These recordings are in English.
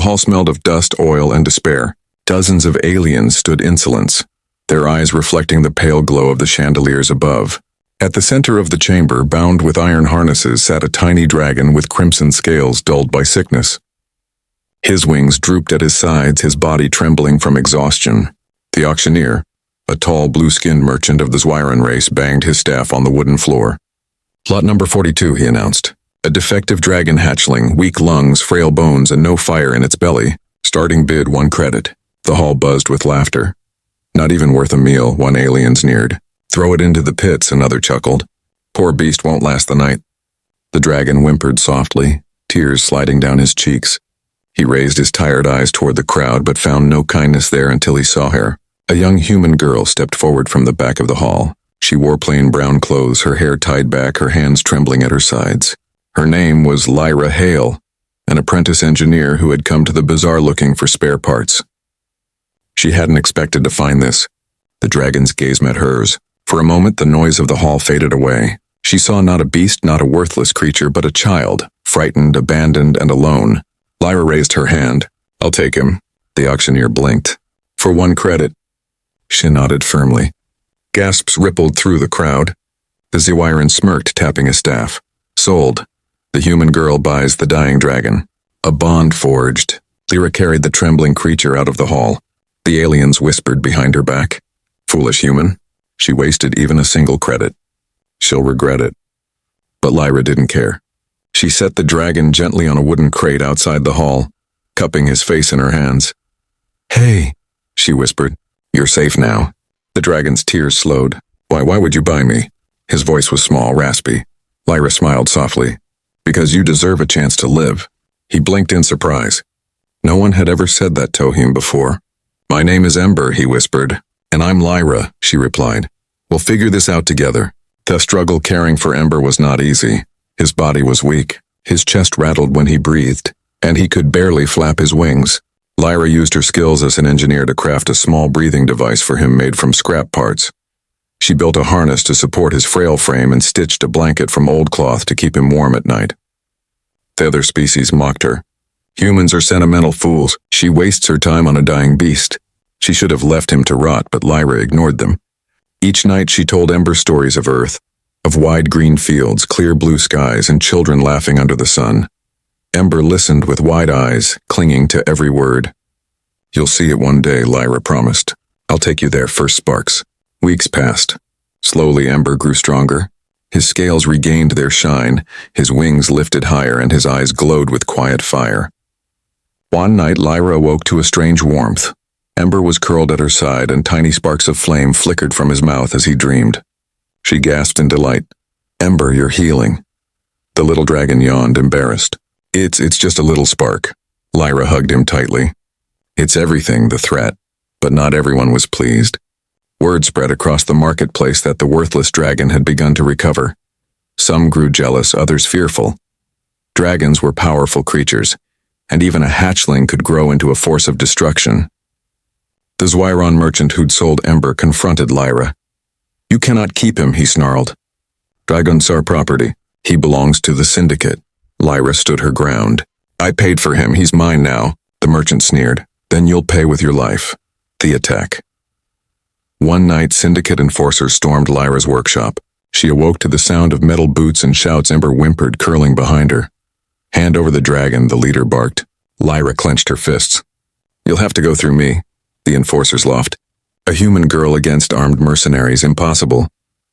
hall smelled of dust, oil, and despair. Dozens of aliens stood insolence, their eyes reflecting the pale glow of the chandeliers above. At the center of the chamber, bound with iron harnesses, sat a tiny dragon with crimson scales dulled by sickness. His wings drooped at his sides, his body trembling from exhaustion. The auctioneer, a tall, blue-skinned merchant of the Lyran race, banged his staff on the wooden floor. "Lot number 42, he announced. "A defective dragon hatchling, weak lungs, frail bones, and no fire in its belly. Starting bid 1 credit. The hall buzzed with laughter. "Not even worth a meal," one alien sneered. "Throw it into the pits," another chuckled. "Poor beast won't last the night." The dragon whimpered softly, tears sliding down his cheeks. He raised his tired eyes toward the crowd, but found no kindness there until he saw her. A young human girl stepped forward from the back of the hall. She wore plain brown clothes, her hair tied back, her hands trembling at her sides. Her name was Lyra Hail, an apprentice engineer who had come to the bazaar looking for spare parts. She hadn't expected to find this. The dragon's gaze met hers. For a moment, the noise of the hall faded away. She saw not a beast, not a worthless creature, but a child, frightened, abandoned, and alone. Lyra raised her hand. "I'll take him." The auctioneer blinked. "For 1 credit." She nodded firmly. Gasps rippled through the crowd. The Lyran smirked, tapping his staff. "Sold. The human girl buys the dying dragon." A bond forged. Lyra carried the trembling creature out of the hall. The aliens whispered behind her back. "Foolish human. She wasted even a single credit. She'll regret it." But Lyra didn't care. She set the dragon gently on a wooden crate outside the hall, cupping his face in her hands. "Hey," she whispered. "You're safe now." The dragon's tears slowed. Why would you buy me?" His voice was small, raspy. Lyra smiled softly. "Because you deserve a chance to live." He blinked in surprise. No one had ever said that to him before. "My name is Ember," he whispered. "And I'm Lyra," she replied. "We'll figure this out together." The struggle caring for Ember was not easy. His body was weak. His chest rattled when he breathed, and he could barely flap his wings. Lyra used her skills as an engineer to craft a small breathing device for him made from scrap parts. She built a harness to support his frail frame and stitched a blanket from old cloth to keep him warm at night. The other species mocked her. "Humans are sentimental fools. She wastes her time on a dying beast." She should have left him to rot, but Lyra ignored them. Each night she told Ember stories of Earth, of wide green fields, clear blue skies, and children laughing under the sun. Ember listened with wide eyes, clinging to every word. "You'll see it one day," Lyra promised. "I'll take you there, first sparks." Weeks passed. Slowly Ember grew stronger. His scales regained their shine, his wings lifted higher, and his eyes glowed with quiet fire. One night Lyra awoke to a strange warmth. Ember was curled at her side, and tiny sparks of flame flickered from his mouth as he dreamed. She gasped in delight. "Ember, you're healing." The little dragon yawned, embarrassed. It's just a little spark." Lyra hugged him tightly. "It's everything, the threat." But not everyone was pleased. Word spread across the marketplace that the worthless dragon had begun to recover. Some grew jealous, others fearful. Dragons were powerful creatures, and even a hatchling could grow into a force of destruction. The Lyran merchant who'd sold Ember confronted Lyra. "You cannot keep him," he snarled. "Dragon's our property. He belongs to the syndicate." Lyra stood her ground. "I paid for him. He's mine now," the merchant sneered. "Then you'll pay with your life." The attack. One night, syndicate enforcers stormed Lyra's workshop. She awoke to the sound of metal boots and shouts. Ember whimpered, curling behind her. "Hand over the dragon," the leader barked. Lyra clenched her fists. "You'll have to go through me," the enforcers laughed. A human girl against armed mercenaries, impossible.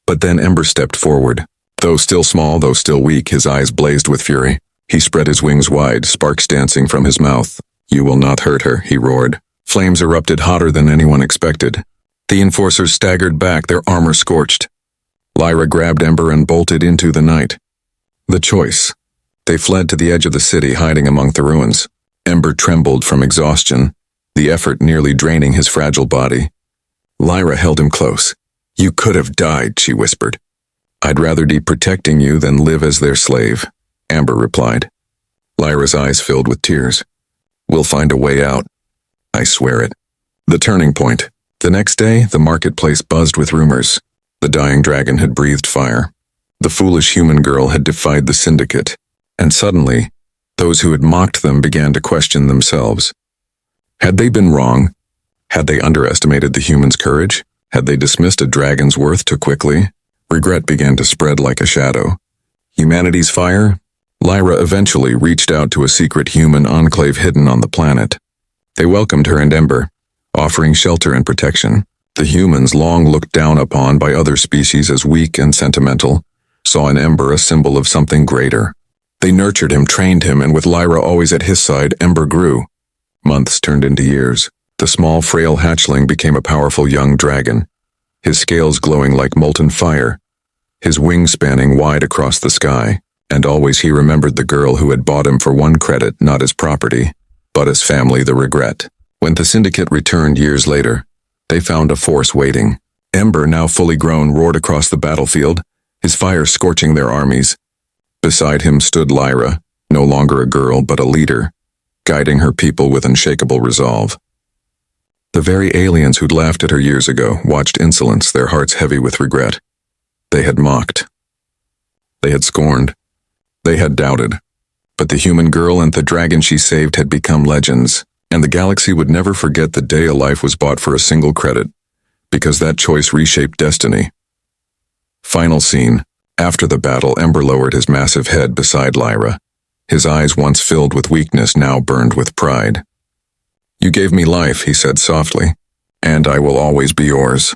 But then Ember stepped forward. Though still small, though still weak, his eyes blazed with fury. He spread his wings wide, sparks dancing from his mouth. "You will not hurt her," he roared. Flames erupted hotter than anyone expected. The enforcers staggered back, their armor scorched. Lyra grabbed Ember and bolted into the night. The choice. They fled to the edge of the city, hiding among the ruins. Ember trembled from exhaustion, the effort nearly draining his fragile body. Lyra held him close. "You could have died," she whispered. "I'd rather be protecting you than live as their slave," Ember replied. Lyra's eyes filled with tears. "We'll find a way out. I swear it." The turning point. The next day, the marketplace buzzed with rumors. The dying dragon had breathed fire. The foolish human girl had defied the syndicate. And suddenly, Those who had mocked them began to question themselves. Had they been wrong? Had they underestimated the human's courage? Had they dismissed a dragon's worth too quickly? Regret began to spread like a shadow. Humanity's fire? Lyra eventually reached out to a secret human enclave hidden on the planet. They welcomed her and Ember, offering shelter and protection. The humans, long looked down upon by other species as weak and sentimental, saw in Ember a symbol of something greater. They nurtured him, trained him, and with Lyra always at his side, Ember grew. Months turned into years. The small, frail hatchling became a powerful young dragon, his scales glowing like molten fire, his wings spanning wide across the sky, and always he remembered the girl who had bought him for one credit, not as property, but as family, the regret. When the syndicate returned years later, they found a force waiting. Ember, now fully grown, roared across the battlefield, his fire scorching their armies. Beside him stood Lyra, no longer a girl but a leader, guiding her people with unshakable resolve. The very aliens who'd laughed at her years ago watched insolence, their hearts heavy with regret. They had mocked. They had scorned. They had doubted. But the human girl and the dragon she saved had become legends, and the galaxy would never forget the day a life was bought for a single credit, because that choice reshaped destiny. Final scene. After the battle, Ember lowered his massive head beside Lyra. His eyes, once filled with weakness, now burned with pride. "You gave me life," he said softly, "and I will always be yours."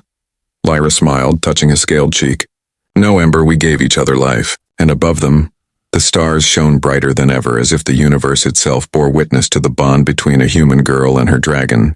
Lyra smiled, touching his scaled cheek. "No, Ember, we gave each other life." And above them, the stars shone brighter than ever, as if the universe itself bore witness to the bond between a human girl and her dragon.